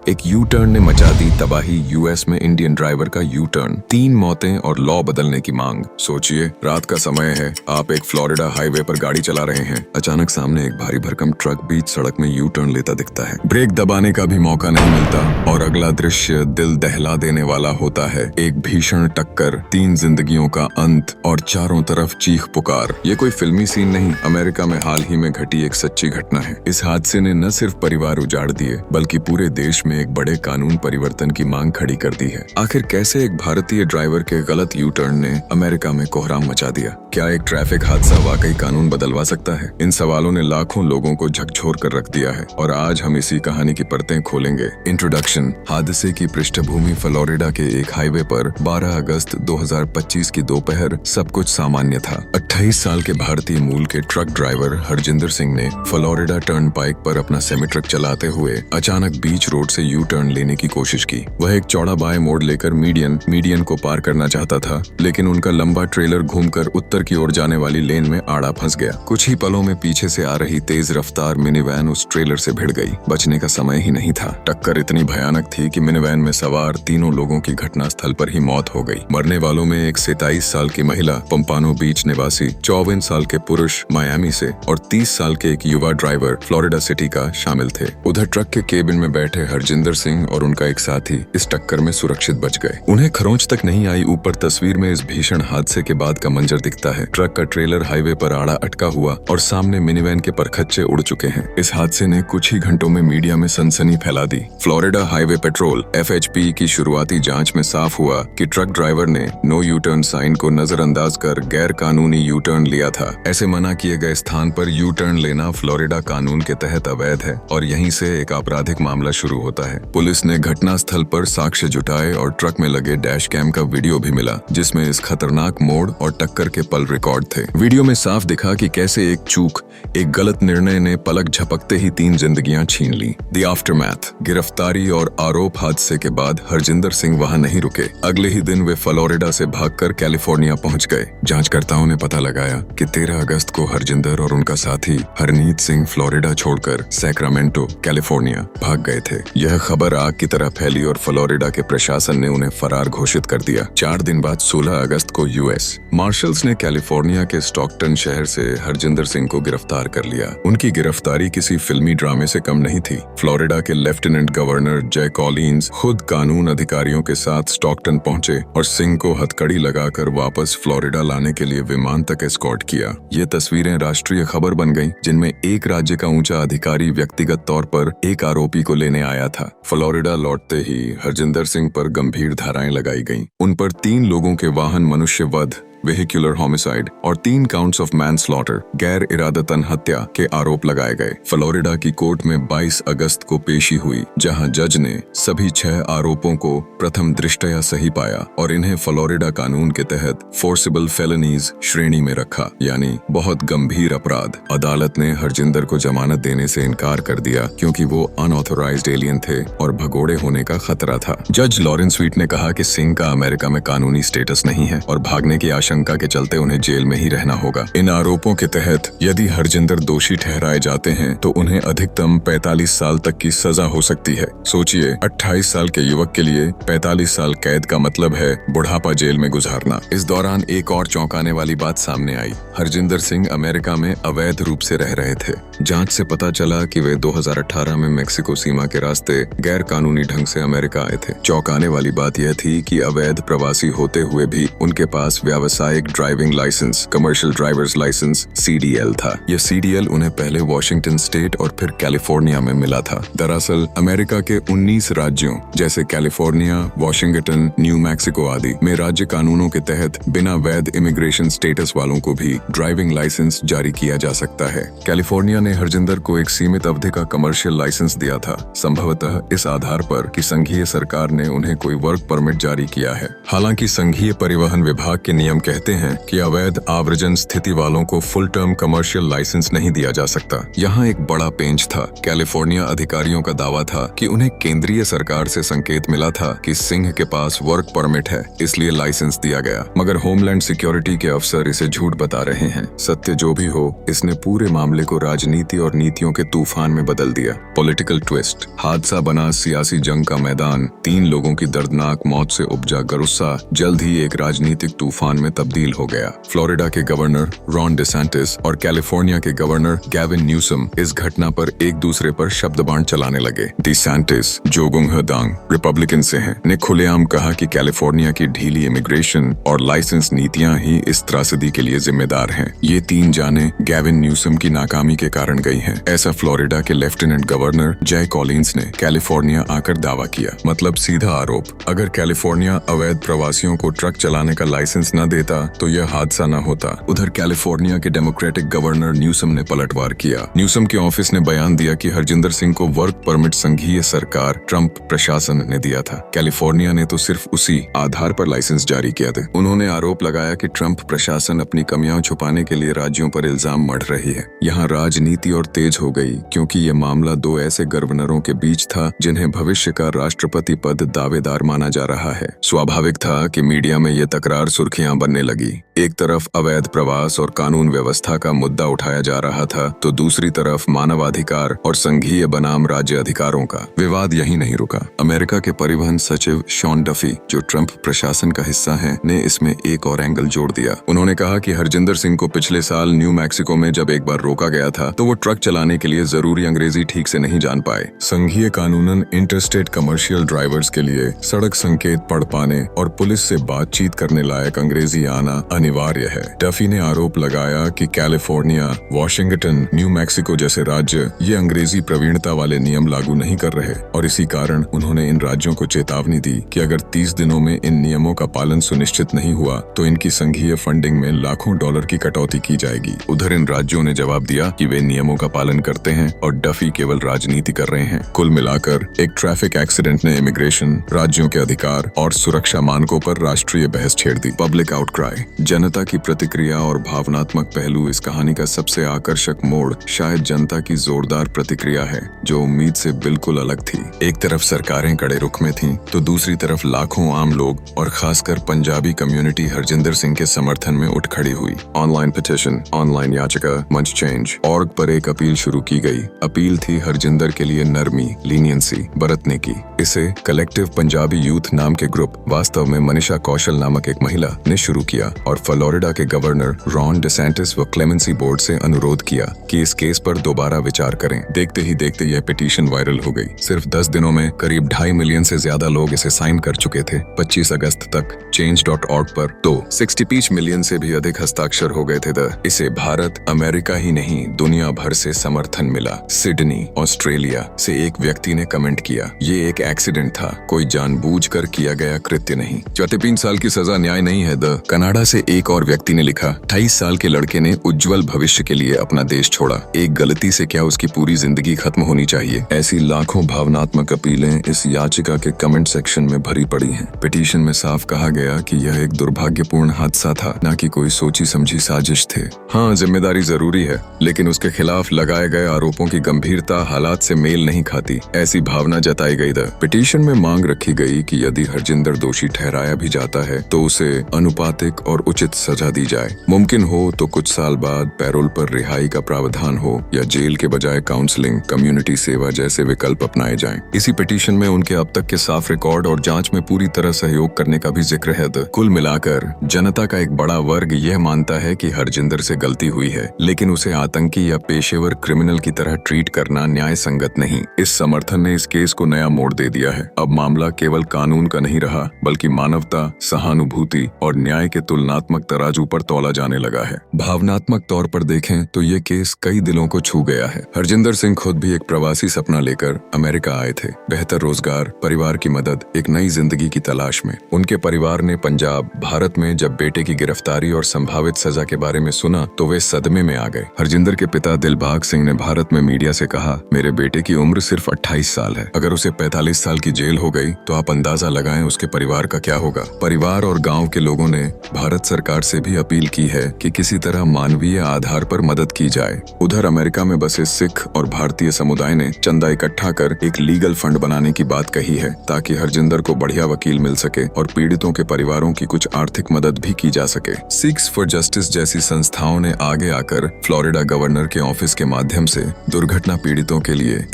एक U turn ने मचा दी तबाही। यूएस में इंडियन ड्राइवर का यू टर्न, 3 मौतें और लॉ बदलने की मांग। सोचिए, रात का समय है, आप एक फ्लोरिडा हाईवे पर गाड़ी चला रहे हैं। अचानक सामने एक भारी भरकम ट्रक बीच सड़क में यू टर्न लेता दिखता है। ब्रेक दबाने का भी मौका नहीं मिलता और अगला दृश्य दिल दहला देने वाला होता है। एक भीषण टक्कर, 3 जिंदगियों का अंत और चारों तरफ चीख पुकार। ये कोई फिल्मी सीन नहीं, अमेरिका में हाल ही में घटी एक सच्ची घटना है। इस हादसे ने न सिर्फ परिवार उजाड़ दिए बल्कि पूरे देश में एक बड़े कानून परिवर्तन की मांग खड़ी कर दी है। आखिर कैसे एक भारतीय ड्राइवर के गलत यू टर्न ने अमेरिका में कोहराम मचा दिया? क्या एक ट्रैफिक हादसा वाकई कानून बदलवा सकता है? इन सवालों ने लाखों लोगों को झकझोर कर रख दिया है और आज हम इसी कहानी की परतें खोलेंगे। इंट्रोडक्शन। हादसे की पृष्ठभूमि फ्लोरिडा के एक हाईवे पर 12 अगस्त 2025 की दोपहर सब कुछ सामान्य था। 28 साल के भारतीय मूल के ट्रक ड्राइवर हरजिंदर सिंह ने फ्लोरिडा टर्न पाइक पर अपना सेमी ट्रक चलाते हुए अचानक बीच रोड से यू टर्न लेने की कोशिश की। वह एक चौड़ा बाएं मोड़ लेकर मीडियन को पार करना चाहता था, लेकिन उनका लंबा ट्रेलर घूमकर उत्तर की ओर जाने वाली लेन में आड़ा फंस गया। कुछ ही पलों में पीछे से आ रही तेज रफ्तार मिनीवैन उस ट्रेलर से भिड़ गई। बचने का समय ही नहीं था। टक्कर इतनी भयानक थी कि मिनीवैन में सवार तीनों लोगों की घटनास्थल पर ही मौत हो गई। मरने वालों में एक 27 साल की महिला पंपानो बीच निवासी, 54 साल के पुरुष मायामी से और 30 साल के एक युवा ड्राइवर फ्लोरिडा सिटी का शामिल थे। उधर ट्रक के केबिन में बैठे हरजिंदर सिंह और उनका एक साथी इस टक्कर में सुरक्षित बच गए। उन्हें खरोंच तक नहीं आई। ऊपर तस्वीर में इस भीषण हादसे के बाद का मंजर दिखता है। ट्रक का ट्रेलर हाईवे पर आड़ा अटका हुआ और सामने मिनीवैन के परखच्चे उड़ चुके हैं। इस हादसे ने कुछ ही घंटों में मीडिया में सनसनी फैला दी। फ्लोरिडा हाईवे पेट्रोल (FHP) की शुरुआती जांच में साफ हुआ कि ट्रक ड्राइवर ने नो यू टर्न साइन को नजरअंदाज कर गैर कानूनी यू टर्न लिया था। ऐसे मना किए गए स्थान पर यू टर्न लेना फ्लोरिडा कानून के तहत अवैध है और यहीं से एक आपराधिक मामला शुरू होता है। पुलिस ने घटनास्थल पर साक्ष्य जुटाए और ट्रक में लगे डैश कैम का वीडियो भी मिला, जिसमें इस खतरनाक मोड़ और टक्कर के पल रिकॉर्ड थे। वीडियो में साफ दिखा कि कैसे एक चूक, एक गलत निर्णय ने पलक झपकते ही 3 जिंदगियां छीन ली। The aftermath. गिरफ्तारी और आरोप हादसे के बाद हरजिंदर सिंह वहां नहीं रुके। अगले ही दिन वे फ्लोरिडा से भागकर कैलिफोर्निया पहुंच गए। जांचकर्ताओं ने पता लगाया कि 13 अगस्त को हरजिंदर और उनका साथी हरनीत सिंह फ्लोरिडा छोड़कर सैक्रामेंटो, कैलिफोर्निया भाग गए थे। यह खबर आग की तरह फैली और फ्लोरिडा के प्रशासन ने उन्हें फरार घोषित कर दिया। 4 दिन बाद 16 अगस्त को यूएस मार्शल्स ने कैलिफोर्निया के स्टॉकटन शहर से हरजिंदर सिंह को गिरफ्तार कर लिया। उनकी गिरफ्तारी किसी फिल्मी ड्रामे से कम नहीं थी। फ्लोरिडा के लेफ्टिनेंट गवर्नर जय कॉलिन्स खुद कानून अधिकारियों के साथ स्टॉकटन पहुंचे और सिंह को हथकड़ी लगाकर वापस फ्लोरिडा लाने के लिए विमान तक एस्कॉर्ट किया। ये तस्वीरें राष्ट्रीय खबर बन गईं, जिनमें एक राज्य का ऊंचा अधिकारी व्यक्तिगत तौर पर एक आरोपी को लेने आया था। फ्लोरिडा लौटते ही हरजिंदर सिंह पर गंभीर धाराएं लगाई गईं। उन पर 3 लोगों के वाहन मनुष्य वध, वेहिकुलर होमिसाइड और 3 काउंट्स ऑफ मैनस्लॉटर, गैर इरादतन हत्या के आरोप लगाए गए। फ्लोरिडा की कोर्ट में 22 अगस्त को पेशी हुई, जहां जज ने सभी 6 आरोपों को प्रथम दृष्टया सही पाया और इन्हें फ्लोरिडा कानून के तहत फोर्सिबल फेलनीज श्रेणी में रखा, यानी बहुत गंभीर अपराध। अदालत ने हरजिंदर को जमानत देने से इनकार कर दिया क्योंकि वो अनऑथोराइज्ड एलियन थे और भगोड़े होने का खतरा था। जज लॉरेंस स्वीट ने कहा कि सिंह का अमेरिका में कानूनी स्टेटस नहीं है और भागने की आशंका के चलते उन्हें जेल में ही रहना होगा। इन आरोपों के तहत यदि हरजिंदर दोषी ठहराए जाते हैं तो उन्हें अधिकतम 45 साल तक की सजा हो सकती है। सोचिए, 28 साल के युवक के लिए 45 साल कैद का मतलब है बुढ़ापा जेल में गुजारना। इस दौरान एक और चौंकाने वाली बात सामने आई। हरजिंदर सिंह अमेरिका में अवैध रूप से रह रहे थे। जांच से पता चला कि वे 2018 में मेक्सिको सीमा के रास्ते गैर कानूनी ढंग से अमेरिका आए थे। चौंकाने वाली बात यह थी कि अवैध प्रवासी होते हुए भी उनके पास व्यावसायिक driving licence, commercial drivers licence (CDL) था। यह CDL उन्हें पहले वॉशिंगटन स्टेट और फिर कैलिफोर्निया में मिला था। दरअसल अमेरिका के 19 राज्यों जैसे कैलिफोर्निया, वॉशिंगटन, न्यू मैक्सिको आदि में राज्य कानूनों के तहत बिना वैध इमिग्रेशन स्टेटस वालों को भी ड्राइविंग लाइसेंस जारी किया जा सकता है। कैलिफोर्निया ने हरजिंदर को एक सीमित अवधि का कमर्शियल लाइसेंस दिया था, संभवतः इस आधार पर कि संघीय सरकार ने उन्हें कोई वर्क परमिट जारी किया है। हालांकि संघीय परिवहन विभाग के नियम कहते हैं कि अवैध आव्रजन स्थिति वालों को फुल टर्म कमर्शियल लाइसेंस नहीं दिया जा सकता। यहाँ एक बड़ा पेंच था। कैलिफोर्निया अधिकारियों का दावा था कि उन्हें केंद्रीय सरकार से संकेत मिला था कि सिंह के पास वर्क परमिट है, इसलिए लाइसेंस दिया गया। मगर होमलैंड सिक्योरिटी के अफसर इसे झूठ बता रहे हैं। सत्य जो भी हो, इसने पूरे मामले को राजनीति और नीतियों के तूफान में बदल दिया। पॉलिटिकल ट्विस्ट, हादसा बना सियासी जंग का मैदान। 3 लोगों की दर्दनाक मौत से उपजा गुस्सा जल्द ही एक राजनीतिक तूफान में तब्दील हो गया। फ्लोरिडा के गवर्नर रॉन डिसेंटिस और कैलिफोर्निया के गवर्नर गैविन न्यूसम इस घटना पर एक दूसरे पर शब्दबाण चलाने लगे। डिसेंटिस, जो गुंगहदांग रिपब्लिकन से हैं, ने खुलेआम कहा कि कैलिफोर्निया की ढीली इमिग्रेशन और लाइसेंस नीतियां ही इस त्रासदी के लिए जिम्मेदार हैं। ये 3 जाने गैविन न्यूसम की नाकामी के कारण गई हैं। ऐसा फ्लोरिडा के लेफ्टिनेंट गवर्नर जय कॉलिंस ने कैलिफोर्निया आकर दावा किया। मतलब सीधा आरोप, अगर कैलिफोर्निया अवैध प्रवासियों को ट्रक चलाने का लाइसेंस न देता तो यह हादसा न होता। उधर कैलिफोर्निया के डेमोक्रेटिक गवर्नर न्यूसम ने पलटवार किया। न्यूसम के ऑफिस ने बयान दिया कि हरजिंदर सिंह को वर्क परमिट संघीय सरकार ट्रंप प्रशासन ने दिया था। कैलिफोर्निया ने तो सिर्फ उसी आधार पर लाइसेंस जारी किया था। उन्होंने आरोप लगाया कि ट्रंप प्रशासन अपनी कमियां छुपाने के लिए राज्यों पर इल्जाम मढ़ रही है। यहाँ राजनीति और तेज हो गई, क्योंकि ये मामला 2 ऐसे गवर्नरों के बीच था जिन्हें भविष्य का राष्ट्रपति पद दावेदार माना जा रहा है। स्वाभाविक था कि मीडिया में ये तकरार सुर्खियां बनने लगी। एक तरफ अवैध प्रवास और कानून व्यवस्था का मुद्दा उठाया जा रहा था, तो दूसरी तरफ मानवाधिकार और संघीय बनाम राज्य अधिकारों का विवाद यहीं नहीं रुका। अमेरिका के परिवहन सचिव शॉन डफी, जो ट्रंप प्रशासन का हिस्सा हैं, ने इसमें एक और एंगल जोड़ दिया। उन्होंने कहा कि हरजिंदर सिंह को पिछले साल न्यू मैक्सिको में जब एक बार रोका गया था, तो वो ट्रक चलाने के लिए जरूरी अंग्रेजी ठीक से नहीं जान पाए। संघीय कानूनन इंटरस्टेट कमर्शियल ड्राइवर्स के लिए सड़क संकेत पढ़ पाने और पुलिस से बातचीत करने लायक अंग्रेजी आना अनिवार्य है। डफी ने आरोप लगाया कि कैलिफोर्निया, वॉशिंगटन, न्यू मैक्सिको जैसे राज्य ये अंग्रेजी प्रवीणता वाले नियम लागू नहीं कर रहे, और इसी कारण उन्होंने इन राज्यों को चेतावनी दी कि अगर 30 दिनों में इन नियमों का पालन सुनिश्चित नहीं हुआ तो इनकी संघीय फंडिंग में लाखों डॉलर की कटौती की जाएगी। उधर इन राज्यों ने जवाब दिया कि वे नियमों का पालन करते हैं और डफी केवल राजनीति कर रहे हैं। कुल मिलाकर एक ट्रैफिक एक्सीडेंट ने इमिग्रेशन, राज्यों के अधिकार और सुरक्षा मानकों पर राष्ट्रीय बहस छेड़ दी। पब्लिक आउटक्राई, जनता की प्रतिक्रिया और भावनात्मक पहलू इस कहानी का सबसे आकर्षक मोड़ शायद जनता की जोरदार प्रतिक्रिया है, जो उम्मीद से बिल्कुल अलग थी। एक तरफ सरकारें कड़े रुख में थीं, तो दूसरी तरफ लाखों आम लोग और खासकर पंजाबी कम्युनिटी हरजिंदर सिंह के समर्थन में उठ खड़ी हुई। ऑनलाइन पिटीशन, ऑनलाइन याचिका, मंच चेंज org पर एक अपील शुरू की गई। अपील थी हरजिंदर के लिए नरमी, लीनियंसी बरतने की। इसे कलेक्टिव पंजाबी यूथ नाम के ग्रुप, वास्तव में मनीषा कौशल नामक एक महिला, ने शुरू किया और फ्लोरिडा के गवर्नर रॉन डिसेंटिस व क्लेमेंसी बोर्ड से अनुरोध किया कि इस केस पर दोबारा विचार करें। देखते ही देखते यह पिटीशन वायरल हो गई। सिर्फ 10 दिनों में करीब 2.5 मिलियन से ज्यादा लोग इसे साइन कर चुके थे। 25 अगस्त तक change.org पर तो 65 मिलियन से भी अधिक हस्ताक्षर हो गए थे। इसे भारत, अमेरिका ही नहीं दुनिया भर से समर्थन मिला। सिडनी, ऑस्ट्रेलिया से एक व्यक्ति ने कमेंट किया, ये एक एक्सीडेंट था, कोई जानबूझकर किया गया कृत्य नहीं। 34 साल की सजा न्याय नहीं है। कनाडा से एक और व्यक्ति ने लिखा, 28 साल के लड़के ने उज्जवल भविष्य के लिए अपना देश छोड़ा, एक गलती से क्या उसकी पूरी जिंदगी खत्म होनी चाहिए। ऐसी लाखों भावनात्मक अपीलें इस याचिका के कमेंट सेक्शन में भरी पड़ी हैं। पिटीशन में साफ कहा गया कि यह एक दुर्भाग्यपूर्ण हादसा था, न कि कोई सोची समझी साजिश थे। हाँ, जिम्मेदारी जरूरी है, लेकिन उसके खिलाफ लगाए गए आरोपों की गंभीरता हालात से मेल नहीं खाती, ऐसी भावना जताई गई। पिटीशन में मांग रखी गई कि यदि हरजिंदर दोषी ठहराया भी जाता है तो उसे अनुपातिक और उचित सजा दी जाए। मुमकिन हो तो कुछ साल बाद पैरोल पर रिहाई का प्रावधान हो, या जेल के बजाय काउंसलिंग, कम्युनिटी सेवा जैसे विकल्प अपनाए जाएं। इसी पिटीशन में उनके अब तक के साफ रिकॉर्ड और जांच में पूरी तरह सहयोग करने का भी जिक्र है। कुल मिलाकर जनता का एक बड़ा वर्ग यह मानता है कि हरजिंदर से गलती हुई है, लेकिन उसे आतंकी या पेशेवर क्रिमिनल की तरह ट्रीट करना न्याय संगत नहीं। इस समर्थन ने इस केस को नया मोड़ दे दिया है। अब मामला केवल कानून का नहीं रहा, बल्कि मानवता, सहानुभूति और न्याय के तुलनात्मक तराजू पर तौला जाने लगा है। भावनात्मक तौर पर देखें तो ये केस कई दिलों को छू गया है। हरजिंदर सिंह खुद भी एक प्रवासी सपना लेकर अमेरिका आए थे, बेहतर रोजगार, परिवार की मदद, एक नई जिंदगी की तलाश में। उनके परिवार ने पंजाब, भारत में जब बेटे की गिरफ्तारी और संभावित सजा के बारे में सुना तो वे सदमे में आ गए। हरजिंदर के पिता दिलबाग सिंह ने भारत में मीडिया से कहा, मेरे बेटे की उम्र सिर्फ 28 साल है, अगर उसे 45 साल की जेल हो गई तो आप अंदाजा लगाएं उसके परिवार का क्या होगा। परिवार और गांव के लोगों ने भारत सरकार से भी अपील की है कि किसी तरह मानवीय आधार पर मदद की जाए। उधर अमेरिका में बसे सिख और भारतीय समुदाय ने चंदा इकट्ठा कर एक लीगल फंड बनाने की बात कही है ताकि हरजिंदर को बढ़िया वकील मिल सके और पीड़ितों के परिवारों की कुछ आर्थिक मदद भी की जा सके। सिक्स फॉर जस्टिस जैसी संस्थाओं ने आगे आकर फ्लोरिडा गवर्नर के ऑफिस के माध्यम से दुर्घटना पीड़ितों के लिए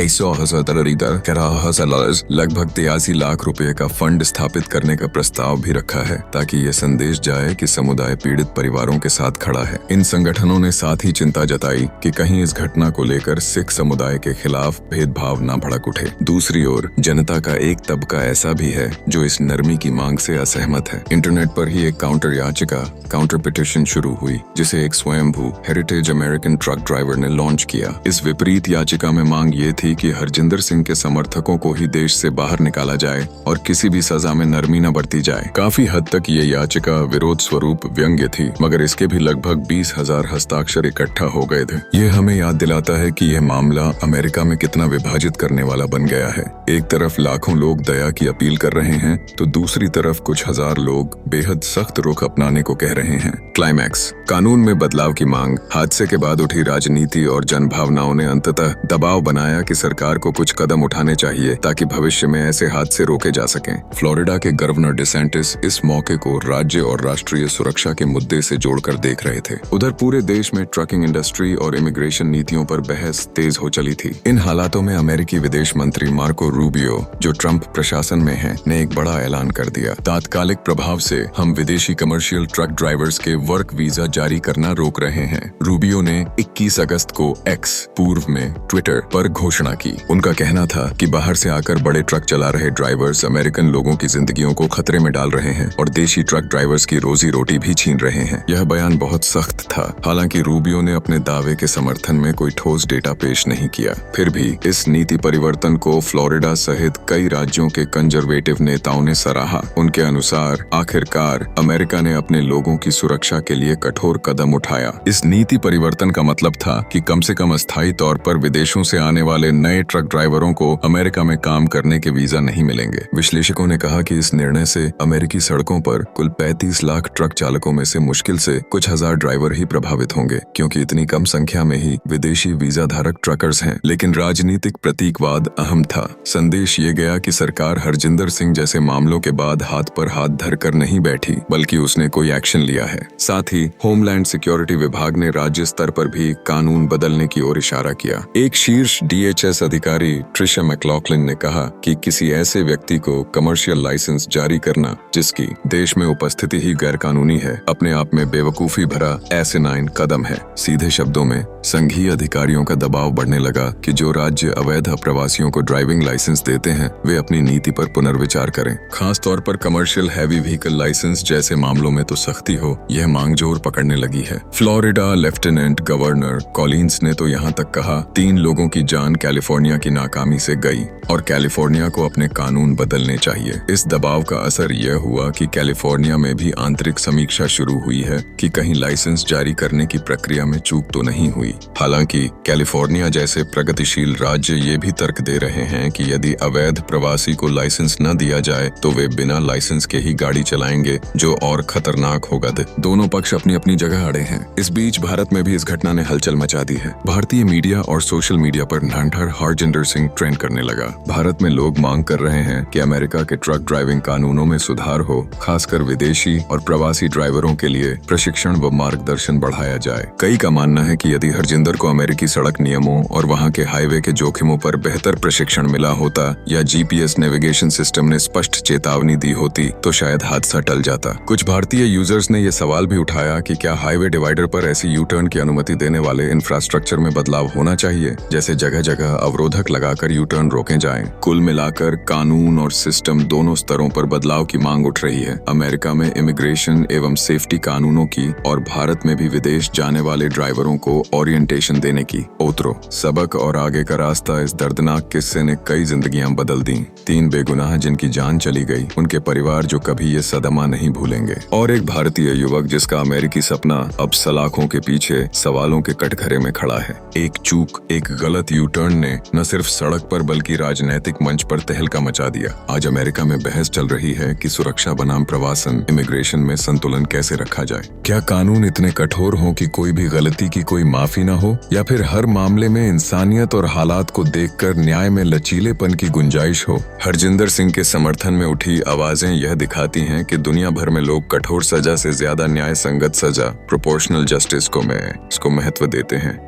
लगभग 83 लाख रुपए का फंड स्थापित करने का प्रस्ताव भी रखा है ताकि ये संदेश जाए कि समुदाय पीड़ित परिवारों के साथ खड़ा है। इन संगठनों ने साथ ही चिंता जताई कि कहीं इस घटना को लेकर सिख समुदाय के खिलाफ भेदभाव न भड़क उठे। दूसरी ओर जनता का एक तबका ऐसा भी है जो इस नरमी की मांग से असहमत है। इंटरनेट पर ही एक काउंटर पिटिशन शुरू हुई जिसे एक स्वयंभू हेरिटेज अमेरिकन ट्रक ड्राइवर ने लॉन्च किया। इस विपरीत याचिका में मांग ये थी कि हरजिंदर सिंह के समर्थकों को ही देश से बाहर निकाला जाए और किसी भी सजा में नरमी न बरती जाए। काफी हद तक ये याचिका विरोध स्वरूप व्यंग्य थी, मगर इसके भी लगभग 20,000 हस्ताक्षर इकट्ठा हो गए थे। ये हमें याद दिलाता है कि यह मामला अमेरिका में कितना विभाजित करने वाला बन गया है। एक तरफ लाखों लोग दया की अपील कर रहे हैं तो दूसरी तरफ कुछ हजार लोग बेहद सख्त रुख अपनाने को कह रहे हैं। क्लाइमैक्स, कानून में बदलाव की मांग। हादसे के बाद उठी राजनीति और जनभावनाओं ने अंततः दबाव बनाया कि सरकार को कुछ कदम उठाने चाहिए ताकि भविष्य में ऐसे हादसे रोके जा सकें। फ्लोरिडा के गवर्नर डिसेंटिस इस मौके को राज्य और राष्ट्रीय सुरक्षा के मुद्दे से जोड़कर देख रहे थे। उधर पूरे देश में ट्रकिंग इंडस्ट्री और इमिग्रेशन नीतियों पर बहस तेज हो चली थी। इन हालातों में अमेरिकी विदेश मंत्री मार्को रूबियो, जो ट्रंप प्रशासन में है, ने एक बड़ा ऐलान कर दिया। तात्कालिक प्रभाव से हम विदेशी कमर्शियल ट्रक ड्राइवर्स के वर्क वीजा जारी करना रोक रहे हैं। रूबियो ने 21 अगस्त को एक्स, पूर्व में ट्विटर, पर घोषणा की। उनका कहना था कि बाहर से आकर बड़े ट्रक चला रहे ड्राइवर्स अमेरिकन लोगों की जिंदगियों को खतरे में डाल रहे हैं और देशी ट्रक ड्राइवर्स की रोजी रोटी भी छीन रहे हैं। यह बयान बहुत सख्त था। हालांकि रूबियो ने अपने दावे के समर्थन में कोई ठोस डेटा पेश नहीं किया। फिर भी इस नीति परिवर्तन को फ्लोरिडा सहित कई राज्यों के कंजर्वेटिव नेताओं ने सराहा। उनके अनुसार आखिरकार अमेरिका ने अपने लोगों की सुरक्षा के लिए कठोर कदम उठाया। इस नीति परिवर्तन का मतलब था कि कम से कम अस्थायी तौर पर विदेशों से आने वाले नए ट्रक ड्राइवरों को अमेरिका में काम करने के वीजा नहीं मिलेंगे। विश्लेषकों ने कहा कि इस निर्णय से अमेरिकी सड़कों पर कुल 35 लाख ट्रक चालकों में से मुश्किल से कुछ हजार ड्राइवर ही प्रभावित होंगे, क्योंकि इतनी कम संख्या में ही विदेशी वीजा धारक ट्रकर्स हैं। लेकिन राजनीतिक प्रतीकवाद अहम था। संदेश ये गया कि सरकार हरजिंदर सिंह जैसे मामलों के बाद हाथ पर हाथ धरकर नहीं बैठी, बल्कि उसने कोई एक्शन लिया है। साथ ही होमलैंड सिक्योरिटी विभाग ने राज्य स्तर पर भी कानून बदलने की ओर इशारा किया। एक शीर्ष DHS अधिकारी ट्रिशा मैक्लॉक्लिन ने कहा कि किसी ऐसे व्यक्ति को कमर्शियल लाइसेंस जारी करना जिसकी देश में उपस्थिति ही गैर कानूनी है, अपने आप में बेवकूफी भरा एसिनाइन कदम है। सीधे शब्दों में संघीय अधिकारियों का दबाव बढ़ने लगा कि जो राज्य अवैध प्रवासियों को ड्राइविंग लाइसेंस देते हैं वे अपनी नीति पर पुनर्विचार करें। खास तौर पर कमर्शियल हैवी व्हीकल लाइसेंस जैसे मामलों में तो सख्ती हो, यह मांग जोर पकड़ने लगी है। फ्लोरिडा लेफ्टिनेंट गवर्नर कॉलिन्स ने तो यहाँ तक कहा 3 लोगों की जान कैलिफोर्निया की नाकामी से गई और कैलिफोर्निया को अपने कानून बदलने चाहिए। इस दबाव का असर यह हुआ कि कैलिफोर्निया में भी आंतरिक समीक्षा शुरू हुई है कि कहीं लाइसेंस जारी करने की प्रक्रिया में चूक तो नहीं हुई। हालांकि कैलिफोर्निया जैसे प्रगतिशील राज्य ये भी तर्क दे रहे हैं कि यदि अवैध प्रवासी को लाइसेंस न दिया जाए तो वे बिना लाइसेंस के ही गाड़ी चलाएंगे, जो और खतरनाक होगा। दोनों पक्ष अपनी अपनी जगह अड़े हैं। इस बीच भारत में भी इस घटना ने हलचल मचा दी है। भारतीय मीडिया और सोशल मीडिया पर ढांढर हरजिंदर सिंह ट्रेंड करने लगा। भारत में लोग मांग कर रहे हैं कि अमेरिका के ट्रक ड्राइविंग कानूनों में सुधार हो, खासकर विदेशी और प्रवासी ड्राइवरों के लिए प्रशिक्षण व मार्गदर्शन बढ़ाया जाए। कई का मानना है कि यदि हरजिंदर को अमेरिकी सड़क नियमों और वहां के हाईवे के जोखिमों पर बेहतर प्रशिक्षण मिला होता या GPS नेविगेशन सिस्टम ने स्पष्ट चेतावनी दी होती तो शायद हादसा टल जाता। कुछ भारतीय यूजर्स ने यह सवाल भी उठाया कि क्या हाईवे डिवाइडर पर ऐसी यू टर्न की अनुमति देने वाले इंफ्रास्ट्रक्चर में बदलाव होना चाहिए, जैसे जगह जगह अवरोधक लगाकर यू टर्न रोके जाएं। कुल मिलाकर कानून और सिस्टम दोनों स्तरों पर बदलाव की मांग उठ रही है। अमेरिका में इमिग्रेशन एवं सेफ्टी कानूनों की और भारत में भी विदेश जाने वाले ड्राइवरों को ओरिएंटेशन देने की। उतरो सबक और आगे का रास्ता। इस दर्दनाक किस्से ने कई जिंदगियां बदल दी। 3 बेगुनाह जिनकी जान चली गई, उनके परिवार जो कभी ये सदमा नहीं भूलेंगे, और एक भारतीय युवक जिसका अमेरिकी सपना अब सलाखों के पीछे सवालों के कटघरे में खड़ा है। एक चूक, एक गलत यू टर्न ने न सिर्फ सड़क पर बल्कि राजनीतिक मंच पर तहलका मचा दिया। आज अमेरिका में बहस चल रही है कि सुरक्षा बनाम प्रवासन, इमिग्रेशन सिचुएशन में संतुलन कैसे रखा जाए। क्या कानून इतने कठोर हों कि कोई भी गलती की कोई माफी ना हो, या फिर हर मामले में इंसानियत और हालात को देखकर न्याय में लचीलेपन की गुंजाइश हो। हरजिंदर सिंह के समर्थन में उठी आवाजें यह दिखाती हैं कि दुनिया भर में लोग कठोर सजा से ज्यादा न्याय संगत सजा, प्रोपोर्शनल जस्टिस को महत्व देते हैं।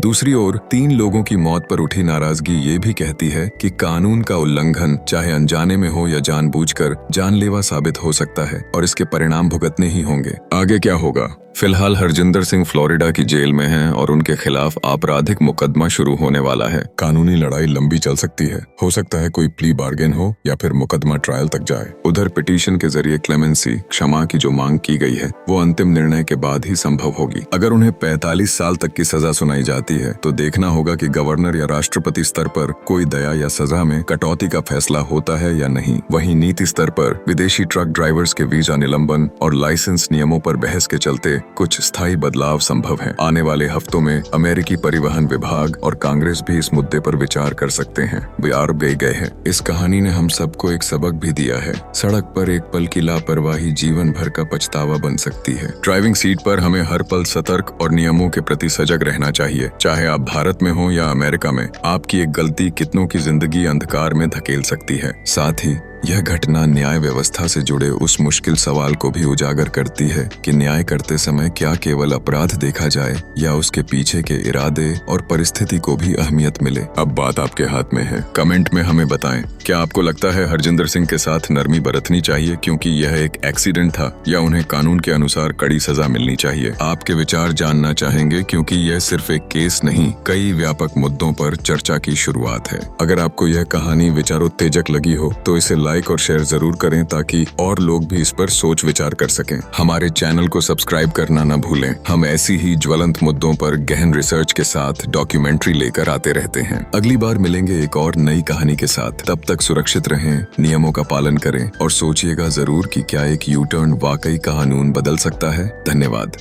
दूसरी ओर 3 लोगों की मौत पर उठी नाराजगी ये भी कहती है कि कानून का उल्लंघन चाहे अनजाने में हो या जानबूझकर जानलेवा साबित हो सकता है और इसके परिणाम भुगतने ही होंगे। आगे क्या होगा? फिलहाल हरजिंदर सिंह फ्लोरिडा की जेल में हैं और उनके खिलाफ आपराधिक मुकदमा शुरू होने वाला है। कानूनी लड़ाई लंबी चल सकती है। हो सकता है कोई प्ली बार्गेन हो या फिर मुकदमा ट्रायल तक जाए। उधर पिटीशन के जरिए क्लेमेंसी, क्षमा की जो मांग की गई है वो अंतिम निर्णय के बाद ही संभव होगी। अगर उन्हें 45 साल तक की सजा सुनाई जाती है तो देखना होगा कि गवर्नर या राष्ट्रपति स्तर पर कोई दया या सजा में कटौती का फैसला होता है या नहीं। वहीं नीति स्तर पर विदेशी ट्रक ड्राइवर्स के वीजा निलंबन और लाइसेंस नियमों पर बहस के चलते कुछ स्थायी बदलाव संभव है। आने वाले हफ्तों में अमेरिकी परिवहन विभाग और कांग्रेस भी इस मुद्दे पर विचार कर सकते हैं। विचार गए हैं। इस कहानी ने हम सबको एक सबक भी दिया है। सड़क पर एक पल की लापरवाही जीवन भर का पछतावा बन सकती है। ड्राइविंग सीट पर हमें हर पल सतर्क और नियमों के प्रति सजग रहना चाहिए। चाहे आप भारत में हो या अमेरिका में, आपकी एक गलती कितनों की जिंदगी अंधकार में धकेल सकती है। साथ ही यह घटना न्याय व्यवस्था से जुड़े उस मुश्किल सवाल को भी उजागर करती है कि न्याय करते समय क्या केवल अपराध देखा जाए या उसके पीछे के इरादे और परिस्थिति को भी अहमियत मिले। अब बात आपके हाथ में है। कमेंट में हमें बताएं, क्या आपको लगता है हरजिंदर सिंह के साथ नरमी बरतनी चाहिए क्योंकि यह एक एक्सीडेंट था, या उन्हें कानून के अनुसार कड़ी सजा मिलनी चाहिए? आपके विचार जानना चाहेंगे क्योंकि यह सिर्फ एक केस नहीं, कई व्यापक मुद्दों पर चर्चा की शुरुआत है। अगर आपको यह कहानी विचारोत्तेजक लगी हो तो इसे लाइक और शेयर जरूर करें ताकि और लोग भी इस पर सोच विचार कर सकें। हमारे चैनल को सब्सक्राइब करना न भूलें। हम ऐसी ही ज्वलंत मुद्दों पर गहन रिसर्च के साथ डॉक्यूमेंट्री लेकर आते रहते हैं। अगली बार मिलेंगे एक और नई कहानी के साथ। तब तक सुरक्षित रहें, नियमों का पालन करें और सोचिएगा जरूर कि क्या एक यू टर्न वाकई कानून बदल सकता है। धन्यवाद।